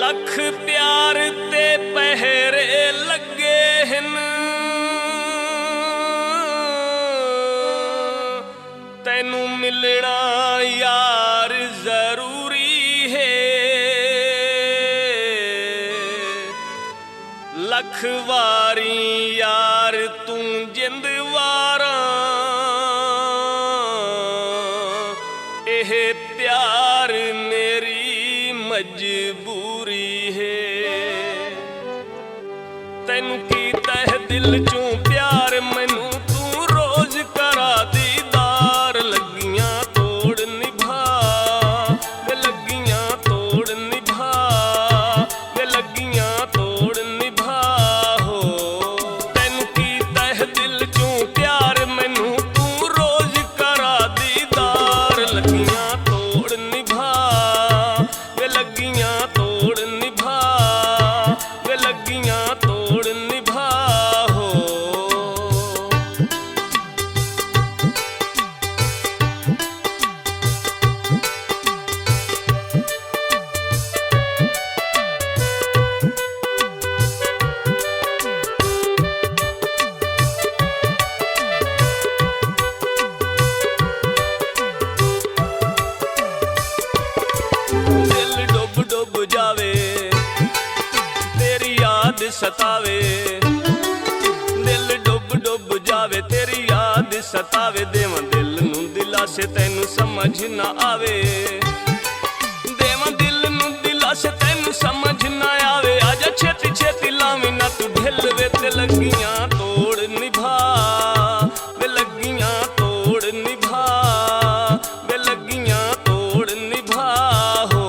लख प्यार ते पहरे लगे हिन, तैनू मिलना यार जरूरी है। लख वारी यार तू जिंद वारा, एह प्यार मेरी मजबूरी है। तैनू कीता है दिल चों प्यार, मैनू तू रोज करा दीदार। लगियां तोड़ निभा वे, लगियां तोड़ निभा वे, लगियां तोड़ निभा हो। तैनू कीता है दिल चों प्यार, मैनू तू रोज करा दीदार। लगियां तोड़ निभा वे, लगियां तोड़ निभा वे, लगियां तोड़ निभा हो। दिल डुब डुब जावे तेरी याद सतावे, दिल डुब डुब जावे तेरी याद सतावे। देवां दिल नूं दिलासे तैनू समझ ना आवे, देवां दिल नूं दिलासे तैनू समझ ना आवे। आजा छेती छेती लावी ना तू ढिल वे, ते लगियां तोड़ निभा वे, लगियां तोड़ निभा वे, लगियां तोड़ निभा हो।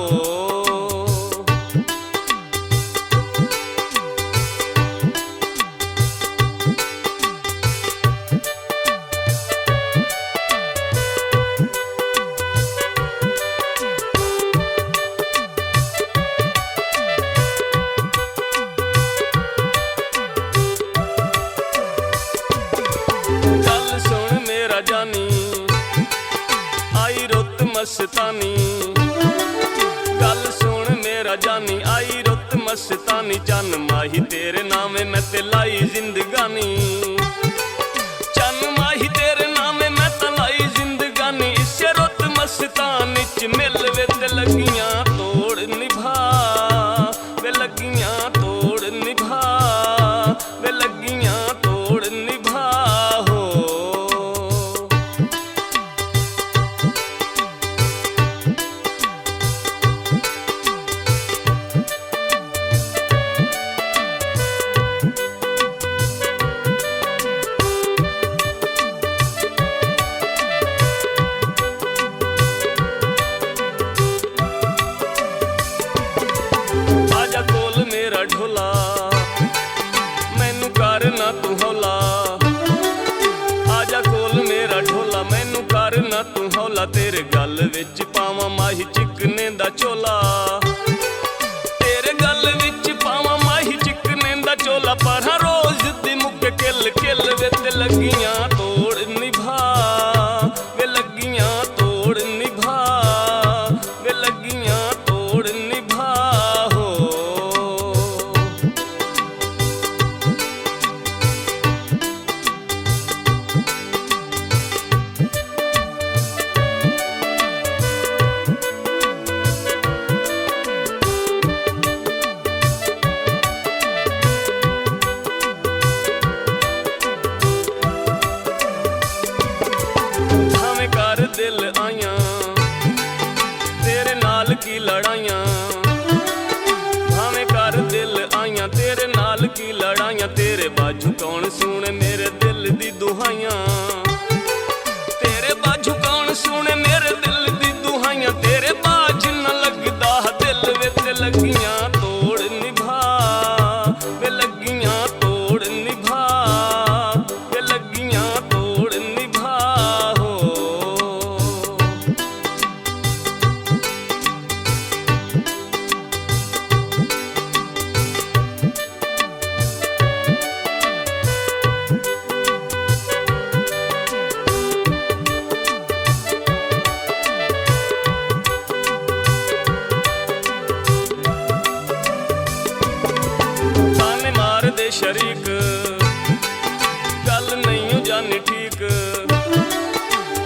गल सुन मेरा जानी आई रुत मस्तानी, गल सुन मेरा जानी आई रुत मस्तानी। चन माही तेरे नामे मैं ते लाई जिंदगानी, चन माही तेरे नामे मैं ते लाई जिंदगानी। इसे रुत मस्तानी च मिल वे, ते लगियां तोड़ निभा वे, लगियां तोड़ निभा वे, लगियां तोड़ निभा हो। आजा कोल मेरा ढोला मैनू कर ना तू हौला, आजा कोल मेरा ढोला मैनू कर ना तू हौला। तेरे गल विच पावां माही चिकने दा चोला, तेरे गल विच पावां माही चिकने दा चोला। पर हर रोज दी मुक्के किल किल वे, ते लगियां तोड़ निभा वे, लगियां तोड़ निभा वे, लगियां तोड़ निभा हो। भावें कर दिल आइयां तेरे नाल की लड़ाइयां, भावें कर दिल आइयां तेरे नाल की लड़ाइयां। तेरे बाजू कौन सुने मेरे दिल दी दुहाइयां, तेरे बाजू कौन सुने मेरे दिल दी दुहाइयां। तेरे बाज न लगदा दिल वे, ते लगियां तोड़ निभा वे, लगियां तोड़ निभा वे, लगियां तोड़ निभा हो। शरीक गल नहीं जानी ठीक,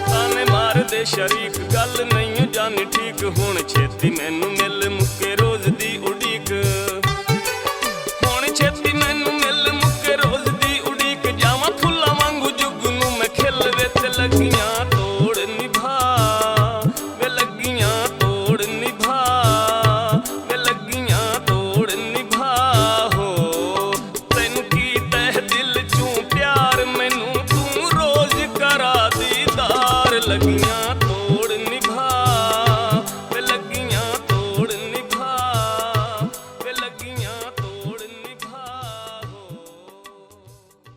ताने मार दे शरीक गल नहीं जानी ठीक। हुण छेती मैनू मिल मुक्के रोज दी उड़ीक, हुण छेती मैनू मिल मुक्के रोज दी उड़ीक। जावां फुल्लां वांगू जुग नूं मैं खिल वे ते लगियां तोड़ निभा, वे लगियां तोड़ निभा, वे लगियां तोड़ निभा। हो तैनू की तह दिल चूं प्यार मैनू तू रोज करा दीदार लगियां